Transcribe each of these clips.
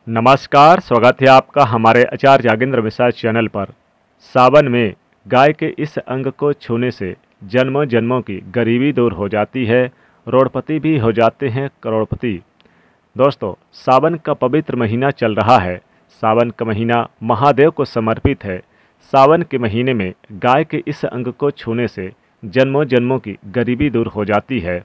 नमस्कार, स्वागत है आपका हमारे आचार्य यागेंद्र मिश्रा चैनल पर। सावन में गाय के इस अंग को छूने से जन्मों जन्मों की गरीबी दूर हो जाती है, रोड़पति भी हो जाते हैं करोड़पति। दोस्तों, सावन का पवित्र महीना चल रहा है। सावन का महीना महादेव को समर्पित है। सावन के महीने में गाय के इस अंग को छूने से जन्मों जन्मों की गरीबी दूर हो जाती है।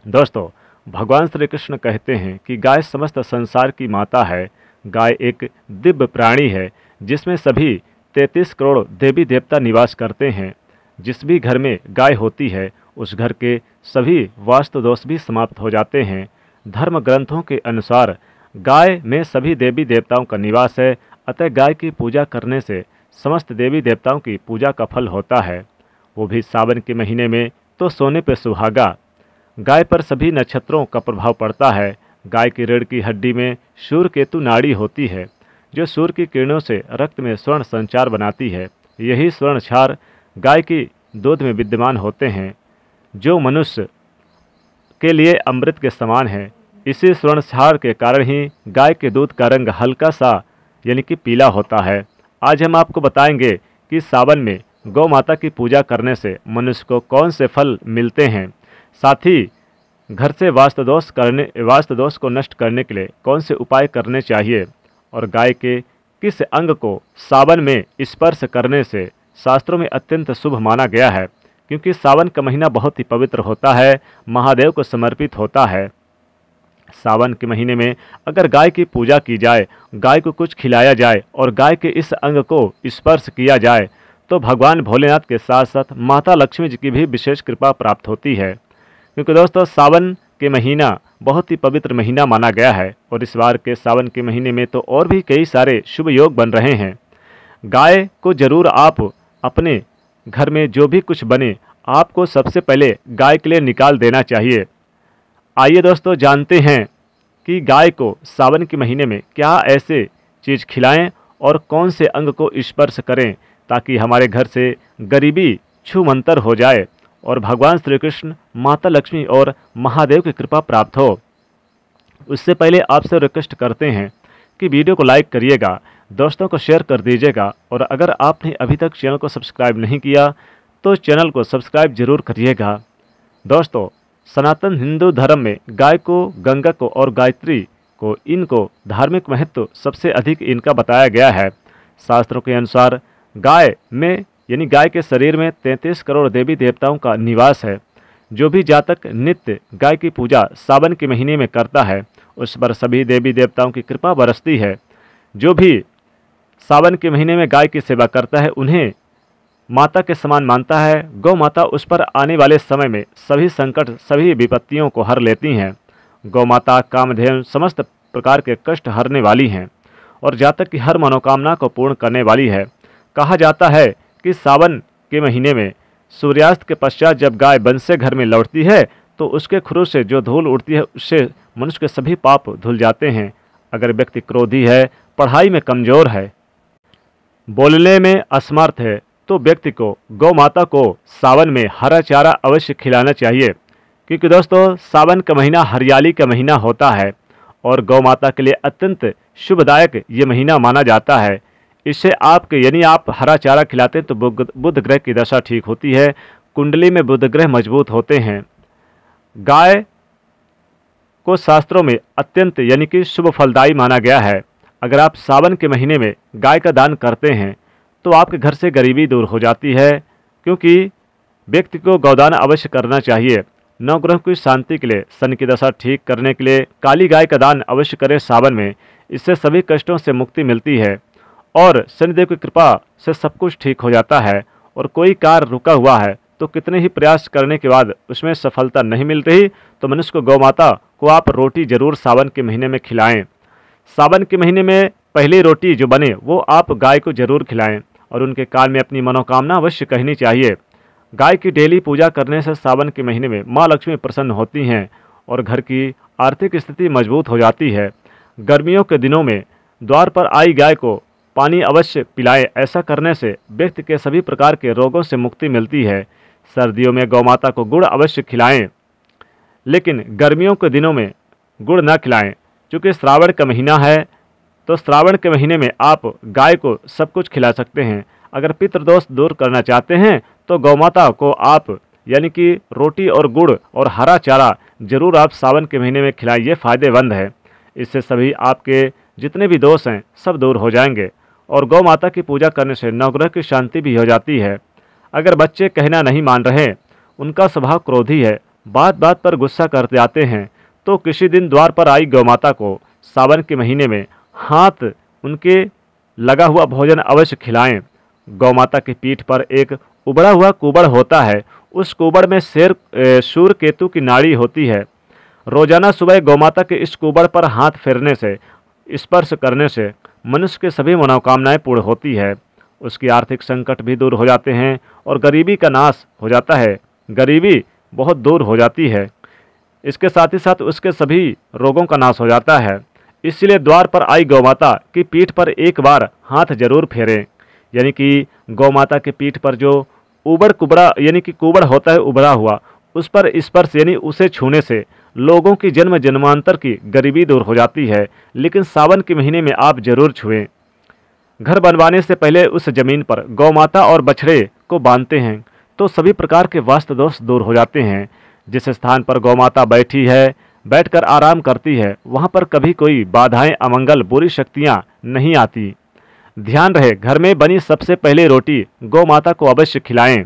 दोस्तों, भगवान श्री कृष्ण कहते हैं कि गाय समस्त संसार की माता है। गाय एक दिव्य प्राणी है जिसमें सभी 33 करोड़ देवी देवता निवास करते हैं। जिस भी घर में गाय होती है उस घर के सभी वास्तु दोष भी समाप्त हो जाते हैं। धर्म ग्रंथों के अनुसार गाय में सभी देवी देवताओं का निवास है, अतः गाय की पूजा करने से समस्त देवी देवताओं की पूजा का फल होता है, वो भी सावन के महीने में तो सोने पे सुहागा। गाय पर सभी नक्षत्रों का प्रभाव पड़ता है। गाय की रीढ़ की हड्डी में सूर्य केतु नाड़ी होती है जो सूर्य की किरणों से रक्त में स्वर्ण संचार बनाती है। यही स्वर्ण क्षार गाय की दूध में विद्यमान होते हैं जो मनुष्य के लिए अमृत के समान है। इसी स्वर्ण क्षार के कारण ही गाय के दूध का रंग हल्का सा यानी कि पीला होता है। आज हम आपको बताएंगे कि सावन में गौ माता की पूजा करने से मनुष्य को कौन से फल मिलते हैं, साथ ही घर से वास्तु दोष को नष्ट करने के लिए कौन से उपाय करने चाहिए, और गाय के किस अंग को सावन में स्पर्श करने से शास्त्रों में अत्यंत शुभ माना गया है, क्योंकि सावन का महीना बहुत ही पवित्र होता है, महादेव को समर्पित होता है। सावन के महीने में अगर गाय की पूजा की जाए, गाय को कुछ खिलाया जाए और गाय के इस अंग को स्पर्श किया जाए तो भगवान भोलेनाथ के साथ साथ माता लक्ष्मी जी की भी विशेष कृपा प्राप्त होती है। क्योंकि दोस्तों, सावन के महीना बहुत ही पवित्र महीना माना गया है और इस बार के सावन के महीने में तो और भी कई सारे शुभ योग बन रहे हैं। गाय को जरूर आप अपने घर में जो भी कुछ बने आपको सबसे पहले गाय के लिए निकाल देना चाहिए। आइए दोस्तों, जानते हैं कि गाय को सावन के महीने में क्या ऐसे चीज़ खिलाएं और कौन से अंग को स्पर्श करें ताकि हमारे घर से गरीबी छूमंतर हो जाए और भगवान श्री कृष्ण, माता लक्ष्मी और महादेव की कृपा प्राप्त हो। उससे पहले आपसे रिक्वेस्ट करते हैं कि वीडियो को लाइक करिएगा, दोस्तों को शेयर कर दीजिएगा, और अगर आपने अभी तक चैनल को सब्सक्राइब नहीं किया तो चैनल को सब्सक्राइब जरूर करिएगा। दोस्तों, सनातन हिंदू धर्म में गाय को, गंगा को और गायत्री को, इनको धार्मिक महत्व सबसे अधिक इनका बताया गया है। शास्त्रों के अनुसार गाय में यानी गाय के शरीर में 33 करोड़ देवी देवताओं का निवास है। जो भी जातक नित्य गाय की पूजा सावन के महीने में करता है उस पर सभी देवी देवताओं की कृपा बरसती है। जो भी सावन के महीने में गाय की सेवा करता है उन्हें माता के समान मानता है। गौ माता उस पर आने वाले समय में सभी संकट, सभी विपत्तियों को हर लेती हैं। गौ माता कामधेनु समस्त प्रकार के कष्ट हरने वाली हैं और जातक की हर मनोकामना को पूर्ण करने वाली है। कहा जाता है कि सावन के महीने में सूर्यास्त के पश्चात जब गाय वन से घर में लौटती है तो उसके खुरों से जो धूल उड़ती है उससे मनुष्य के सभी पाप धुल जाते हैं। अगर व्यक्ति क्रोधी है, पढ़ाई में कमजोर है, बोलने में असमर्थ है तो व्यक्ति को गौ माता को सावन में हरा चारा अवश्य खिलाना चाहिए, क्योंकि दोस्तों सावन का महीना हरियाली का महीना होता है और गौ माता के लिए अत्यंत शुभदायक ये महीना माना जाता है। इससे आपके यानी आप हरा चारा खिलाते हैं तो बुध ग्रह की दशा ठीक होती है, कुंडली में बुध ग्रह मजबूत होते हैं। गाय को शास्त्रों में अत्यंत यानी कि शुभ फलदायी माना गया है। अगर आप सावन के महीने में गाय का दान करते हैं तो आपके घर से गरीबी दूर हो जाती है, क्योंकि व्यक्ति को गौदान अवश्य करना चाहिए। नवग्रह की शांति के लिए, शनि की दशा ठीक करने के लिए काली गाय का दान अवश्य करें सावन में। इससे सभी कष्टों से मुक्ति मिलती है और शनिदेव की कृपा से सब कुछ ठीक हो जाता है। और कोई कार्य रुका हुआ है तो कितने ही प्रयास करने के बाद उसमें सफलता नहीं मिल रही तो मनुष्य को गौ माता को आप रोटी जरूर सावन के महीने में खिलाएं। सावन के महीने में पहली रोटी जो बने वो आप गाय को जरूर खिलाएं और उनके कान में अपनी मनोकामना अवश्य कहनी चाहिए। गाय की डेली पूजा करने से सावन के महीने में माँ लक्ष्मी प्रसन्न होती हैं और घर की आर्थिक स्थिति मजबूत हो जाती है। गर्मियों के दिनों में द्वार पर आई गाय को पानी अवश्य पिलाएं। ऐसा करने से व्यक्ति के सभी प्रकार के रोगों से मुक्ति मिलती है। सर्दियों में गौ माता को गुड़ अवश्य खिलाएं, लेकिन गर्मियों के दिनों में गुड़ न खिलाएं, क्योंकि श्रावण का महीना है। तो श्रावण के महीने में आप गाय को सब कुछ खिला सकते हैं। अगर पितृदोष दूर करना चाहते हैं तो गौमाता को आप यानी कि रोटी और गुड़ और हरा चारा जरूर आप सावन के महीने में खिलाइए, फ़ायदेमंद है। इससे सभी आपके जितने भी दोष हैं सब दूर हो जाएंगे और गौ माता की पूजा करने से नवग्रह की शांति भी हो जाती है। अगर बच्चे कहना नहीं मान रहे, उनका स्वभाव क्रोधी है, बात बात पर गुस्सा कर जाते हैं, तो किसी दिन द्वार पर आई गौ माता को सावन के महीने में हाथ उनके लगा हुआ भोजन अवश्य खिलाएं। गौ माता की पीठ पर एक उबड़ा हुआ कुबड़ होता है, उस कुबड़ में सूर्य केतु की नाड़ी होती है। रोजाना सुबह गौ माता के इस कुबड़ पर हाथ फेरने से, स्पर्श करने से मनुष्य के सभी मनोकामनाएं पूर्ण होती है। उसकी आर्थिक संकट भी दूर हो जाते हैं और गरीबी का नाश हो जाता है, गरीबी बहुत दूर हो जाती है। इसके साथ ही साथ उसके सभी रोगों का नाश हो जाता है। इसलिए द्वार पर आई गौ माता की पीठ पर एक बार हाथ जरूर फेरें, यानी कि गौ माता की पीठ पर जो उबड़ कुबड़ा यानी कि कुबड़ होता है उबड़ा हुआ, उस पर स्पर्श यानी उसे छूने से लोगों की जन्म जन्मांतर की गरीबी दूर हो जाती है। लेकिन सावन के महीने में आप जरूर छुएं। घर बनवाने से पहले उस जमीन पर गौ माता और बछड़े को बांधते हैं तो सभी प्रकार के वास्तु दोष दूर हो जाते हैं। जिस स्थान पर गौ माता बैठी है, बैठकर आराम करती है, वहाँ पर कभी कोई बाधाएं, अमंगल, बुरी शक्तियाँ नहीं आती। ध्यान रहे, घर में बनी सबसे पहले रोटी गौ माता को अवश्य खिलाएं।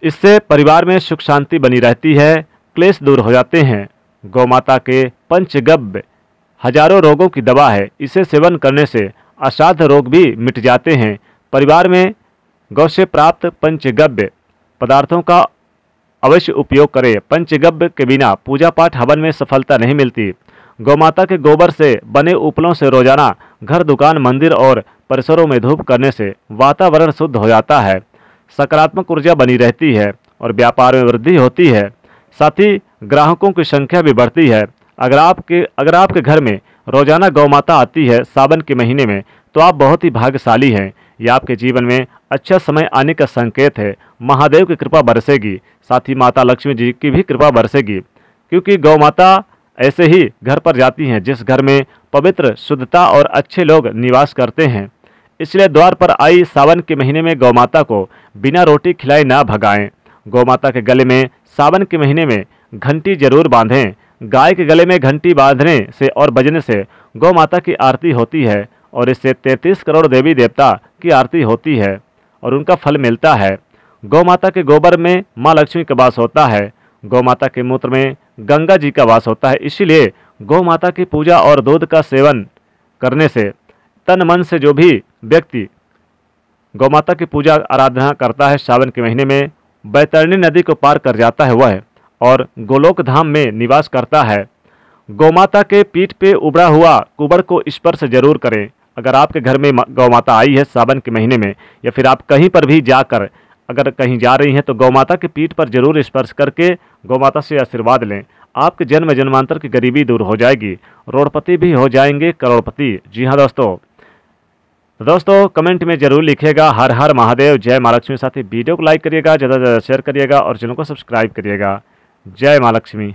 इससे परिवार में सुख शांति बनी रहती है, क्लेश दूर हो जाते हैं। गौ माता के पंचगव्य हजारों रोगों की दवा है, इसे सेवन करने से असाध्य रोग भी मिट जाते हैं। परिवार में गौ से प्राप्त पंचगव्य पदार्थों का अवश्य उपयोग करें। पंचगव्य के बिना पूजा पाठ हवन में सफलता नहीं मिलती। गौमाता के गोबर से बने उपलों से रोजाना घर, दुकान, मंदिर और परिसरों में धूप करने से वातावरण शुद्ध हो जाता है, सकारात्मक ऊर्जा बनी रहती है और व्यापार में वृद्धि होती है। साथ ही ग्राहकों की संख्या भी बढ़ती है। अगर आपके घर में रोजाना गौमाता आती है सावन के महीने में, तो आप बहुत ही भाग्यशाली हैं। यह आपके जीवन में अच्छा समय आने का संकेत है। महादेव की कृपा बरसेगी, साथ ही माता लक्ष्मी जी की भी कृपा बरसेगी, क्योंकि गौ माता ऐसे ही घर पर जाती हैं जिस घर में पवित्र, शुद्धता और अच्छे लोग निवास करते हैं। इसलिए द्वार पर आई सावन के महीने में गौ माता को बिना रोटी खिलाए ना भगाएं। गौ माता के गले में सावन के महीने में घंटी जरूर बांधें। गाय के गले में घंटी बांधने से और बजने से गौ माता की आरती होती है और इससे 33 करोड़ देवी देवता की आरती होती है और उनका फल मिलता है। गौ माता के गोबर में माँ लक्ष्मी का वास होता है। गौ माता के मूत्र में गंगा जी का वास होता है। इसीलिए गौ माता की पूजा और दूध का सेवन करने से तन मन से जो भी व्यक्ति गौ माता की पूजा आराधना करता है सावन के महीने में, बैतरणी नदी को पार कर जाता है वह और गोलोक धाम में निवास करता है। गौमाता के पीठ पे उबड़ा हुआ कुबड़ को स्पर्श जरूर करें। अगर आपके घर में गौमाता आई है सावन के महीने में, या फिर आप कहीं पर भी जाकर अगर कहीं जा रही हैं, तो गौमाता के पीठ पर जरूर स्पर्श करके गौमाता से आशीर्वाद लें। आपके जन्म जन्मांतर की गरीबी दूर हो जाएगी, रोडपति भी हो जाएंगे करोड़पति। जी हाँ दोस्तों कमेंट में जरूर लिखिएगा हर हर महादेव, जय माँ लक्ष्मी। साथ ही वीडियो को लाइक करिएगा, ज़्यादा से ज़्यादा शेयर करिएगा और चैनल को सब्सक्राइब करिएगा। जय माँ लक्ष्मी।